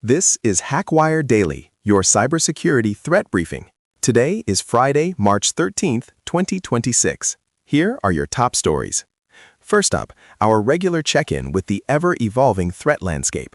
This is HackWire Daily, your cybersecurity threat briefing. Today is Friday, March 13th, 2026. Here are your top stories. First up, our regular check-in with the ever-evolving threat landscape.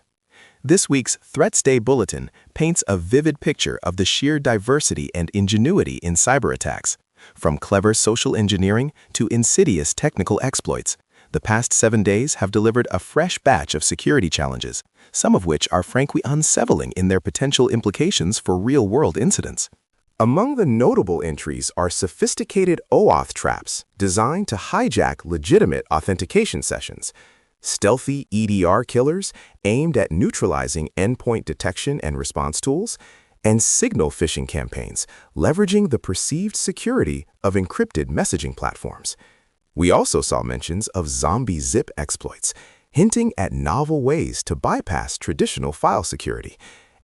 This week's Threats Day Bulletin paints a vivid picture of the sheer diversity and ingenuity in cyber attacks. From clever social engineering to insidious technical exploits, the past 7 days have delivered a fresh batch of security challenges, some of which are frankly unsettling in their potential implications for real-world incidents. Among the notable entries are sophisticated OAuth traps designed to hijack legitimate authentication sessions, stealthy EDR killers aimed at neutralizing endpoint detection and response tools, and signal phishing campaigns leveraging the perceived security of encrypted messaging platforms. We also saw mentions of zombie zip exploits, hinting at novel ways to bypass traditional file security,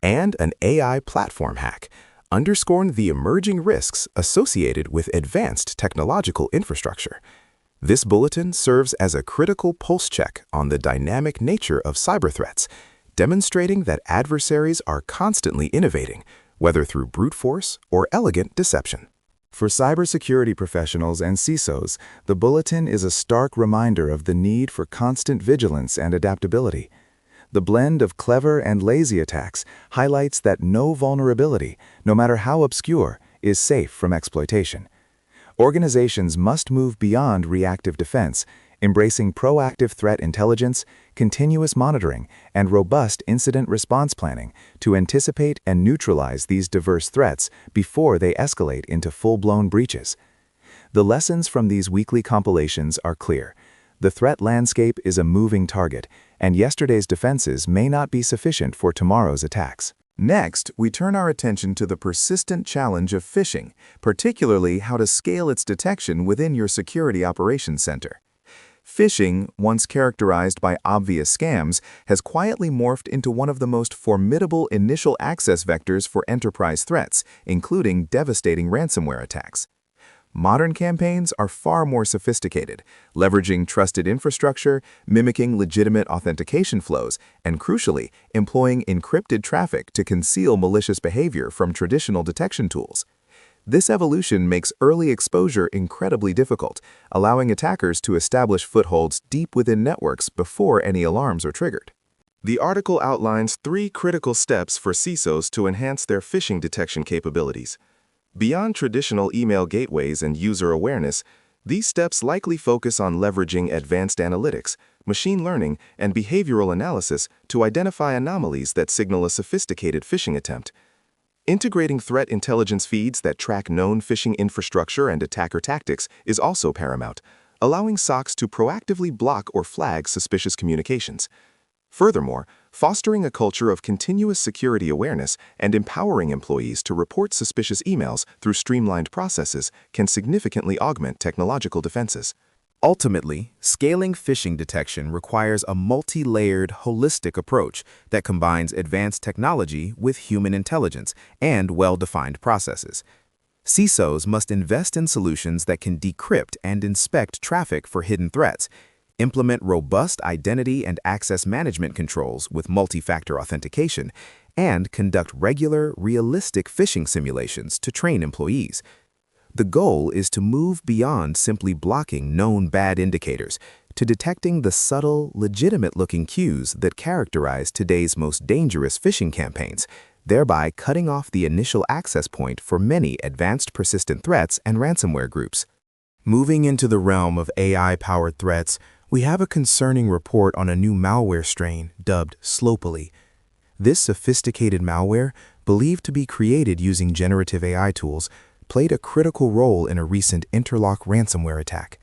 and an AI platform hack, underscoring the emerging risks associated with advanced technological infrastructure. This bulletin serves as a critical pulse check on the dynamic nature of cyber threats, demonstrating that adversaries are constantly innovating, whether through brute force or elegant deception. For cybersecurity professionals and CISOs, the bulletin is a stark reminder of the need for constant vigilance and adaptability. The blend of clever and lazy attacks highlights that no vulnerability, no matter how obscure, is safe from exploitation. Organizations must move beyond reactive defense, embracing proactive threat intelligence, continuous monitoring, and robust incident response planning to anticipate and neutralize these diverse threats before they escalate into full-blown breaches. The lessons from these weekly compilations are clear. The threat landscape is a moving target, and yesterday's defenses may not be sufficient for tomorrow's attacks. Next, we turn our attention to the persistent challenge of phishing, particularly how to scale its detection within your security operations center. Phishing, once characterized by obvious scams, has quietly morphed into one of the most formidable initial access vectors for enterprise threats, including devastating ransomware attacks. Modern campaigns are far more sophisticated, leveraging trusted infrastructure, mimicking legitimate authentication flows, and crucially, employing encrypted traffic to conceal malicious behavior from traditional detection tools. This evolution makes early exposure incredibly difficult, allowing attackers to establish footholds deep within networks before any alarms are triggered. The article outlines 3 critical steps for CISOs to enhance their phishing detection capabilities. Beyond traditional email gateways and user awareness, these steps likely focus on leveraging advanced analytics, machine learning, and behavioral analysis to identify anomalies that signal a sophisticated phishing attempt. Integrating threat intelligence feeds that track known phishing infrastructure and attacker tactics is also paramount, allowing SOCs to proactively block or flag suspicious communications. Furthermore, fostering a culture of continuous security awareness and empowering employees to report suspicious emails through streamlined processes can significantly augment technological defenses. Ultimately, scaling phishing detection requires a multi-layered, holistic approach that combines advanced technology with human intelligence and well-defined processes. CISOs must invest in solutions that can decrypt and inspect traffic for hidden threats, implement robust identity and access management controls with multi-factor authentication, and conduct regular, realistic phishing simulations to train employees. The goal is to move beyond simply blocking known bad indicators to detecting the subtle, legitimate-looking cues that characterize today's most dangerous phishing campaigns, thereby cutting off the initial access point for many advanced persistent threats and ransomware groups. Moving into the realm of AI-powered threats, we have a concerning report on a new malware strain dubbed Slopely. This sophisticated malware, believed to be created using generative AI tools, played a critical role in a recent Interlock ransomware attack.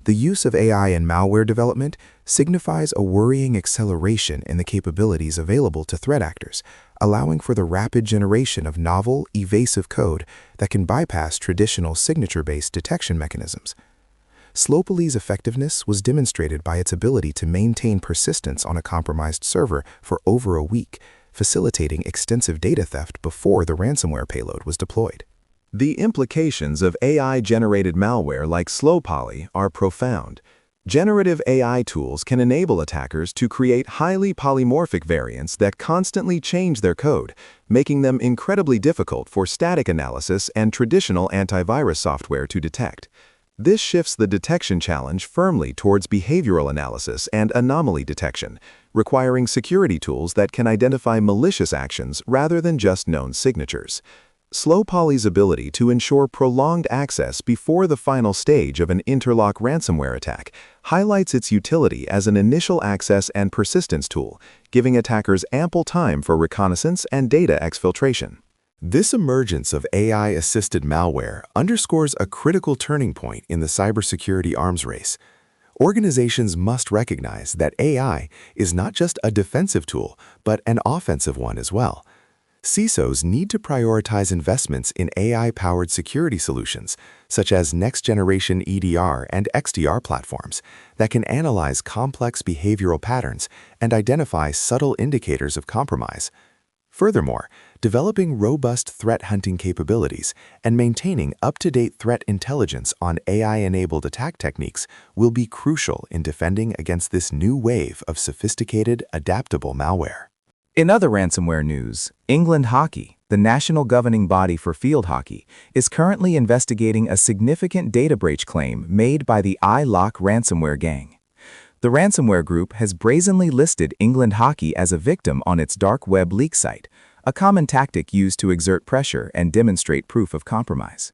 The use of AI in malware development signifies a worrying acceleration in the capabilities available to threat actors, allowing for the rapid generation of novel, evasive code that can bypass traditional signature-based detection mechanisms. Slopely's effectiveness was demonstrated by its ability to maintain persistence on a compromised server for over a week, facilitating extensive data theft before the ransomware payload was deployed. The implications of AI-generated malware like Slopely are profound. Generative AI tools can enable attackers to create highly polymorphic variants that constantly change their code, making them incredibly difficult for static analysis and traditional antivirus software to detect. This shifts the detection challenge firmly towards behavioral analysis and anomaly detection, requiring security tools that can identify malicious actions rather than just known signatures. Slow Poly's ability to ensure prolonged access before the final stage of an interlock ransomware attack highlights its utility as an initial access and persistence tool, giving attackers ample time for reconnaissance and data exfiltration. This emergence of AI-assisted malware underscores a critical turning point in the cybersecurity arms race. Organizations must recognize that AI is not just a defensive tool, but an offensive one as well. CISOs need to prioritize investments in AI-powered security solutions, such as next-generation EDR and XDR platforms that can analyze complex behavioral patterns and identify subtle indicators of compromise. Furthermore, developing robust threat hunting capabilities and maintaining up-to-date threat intelligence on AI-enabled attack techniques will be crucial in defending against this new wave of sophisticated, adaptable malware. In other ransomware news, England Hockey, the national governing body for field hockey, is currently investigating a significant data breach claim made by the iLock ransomware gang. The ransomware group has brazenly listed England Hockey as a victim on its dark web leak site, a common tactic used to exert pressure and demonstrate proof of compromise.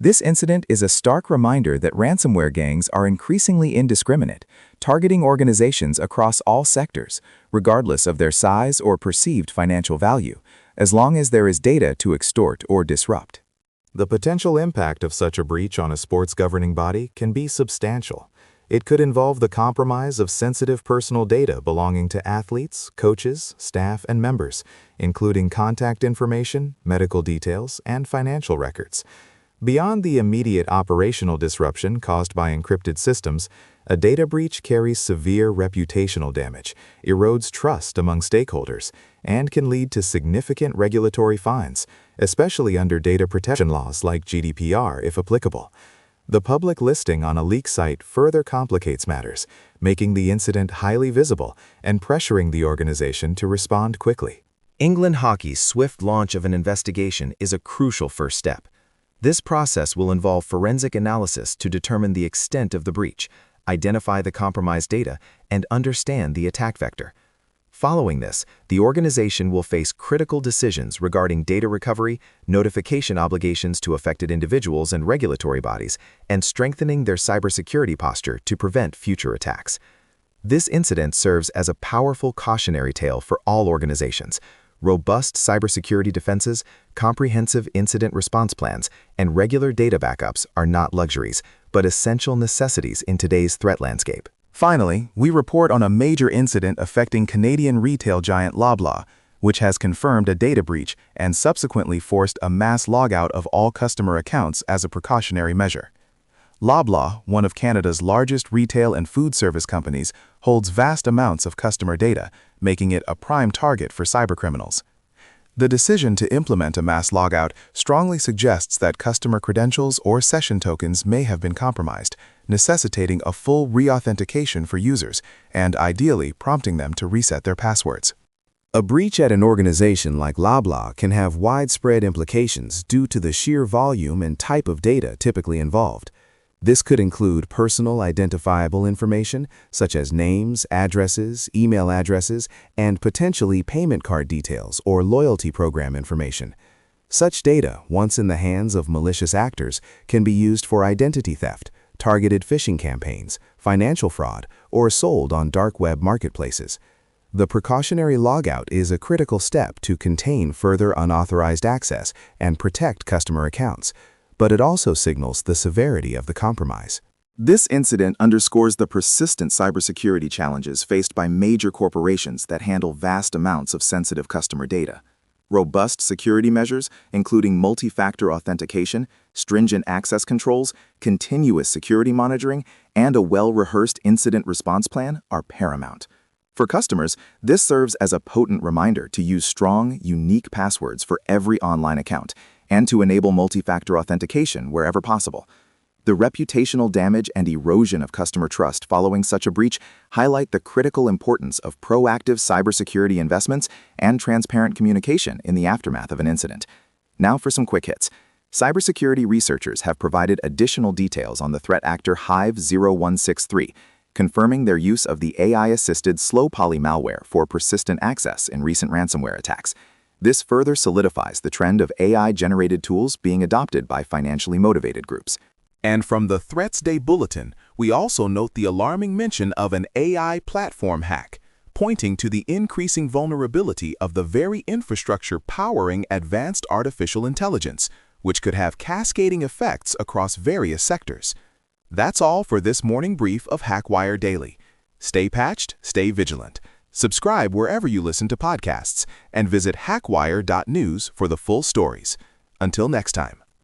This incident is a stark reminder that ransomware gangs are increasingly indiscriminate, targeting organizations across all sectors, regardless of their size or perceived financial value, as long as there is data to extort or disrupt. The potential impact of such a breach on a sports governing body can be substantial. It could involve the compromise of sensitive personal data belonging to athletes, coaches, staff, and members, including contact information, medical details, and financial records. Beyond the immediate operational disruption caused by encrypted systems, a data breach carries severe reputational damage, erodes trust among stakeholders, and can lead to significant regulatory fines, especially under data protection laws like GDPR if applicable. The public listing on a leak site further complicates matters, making the incident highly visible and pressuring the organization to respond quickly. England Hockey's swift launch of an investigation is a crucial first step. This process will involve forensic analysis to determine the extent of the breach, identify the compromised data, and understand the attack vector. Following this, the organization will face critical decisions regarding data recovery, notification obligations to affected individuals and regulatory bodies, and strengthening their cybersecurity posture to prevent future attacks. This incident serves as a powerful cautionary tale for all organizations. Robust cybersecurity defenses, comprehensive incident response plans, and regular data backups are not luxuries, but essential necessities in today's threat landscape. Finally, we report on a major incident affecting Canadian retail giant Loblaw, which has confirmed a data breach and subsequently forced a mass logout of all customer accounts as a precautionary measure. Loblaw, one of Canada's largest retail and food service companies, holds vast amounts of customer data, making it a prime target for cybercriminals. The decision to implement a mass logout strongly suggests that customer credentials or session tokens may have been compromised, necessitating a full re-authentication for users and ideally prompting them to reset their passwords. A breach at an organization like Loblaw can have widespread implications due to the sheer volume and type of data typically involved. This could include personal identifiable information, such as names, addresses, email addresses, and potentially payment card details or loyalty program information. Such data, once in the hands of malicious actors, can be used for identity theft, targeted phishing campaigns, financial fraud, or sold on dark web marketplaces. The precautionary logout is a critical step to contain further unauthorized access and protect customer accounts, but it also signals the severity of the compromise. This incident underscores the persistent cybersecurity challenges faced by major corporations that handle vast amounts of sensitive customer data. Robust security measures, including multi-factor authentication, stringent access controls, continuous security monitoring, and a well-rehearsed incident response plan, are paramount. For customers, this serves as a potent reminder to use strong, unique passwords for every online account, and to enable multi-factor authentication wherever possible. The reputational damage and erosion of customer trust following such a breach highlight the critical importance of proactive cybersecurity investments and transparent communication in the aftermath of an incident. Now for some quick hits. Cybersecurity researchers have provided additional details on the threat actor Hive0163, confirming their use of the AI-assisted slow poly malware for persistent access in recent ransomware attacks. This further solidifies the trend of AI-generated tools being adopted by financially motivated groups. And from the Threats Day Bulletin, we also note the alarming mention of an AI platform hack, pointing to the increasing vulnerability of the very infrastructure powering advanced artificial intelligence, which could have cascading effects across various sectors. That's all for this morning brief of HackWire Daily. Stay patched, stay vigilant. Subscribe wherever you listen to podcasts, and visit hackwire.news for the full stories. Until next time.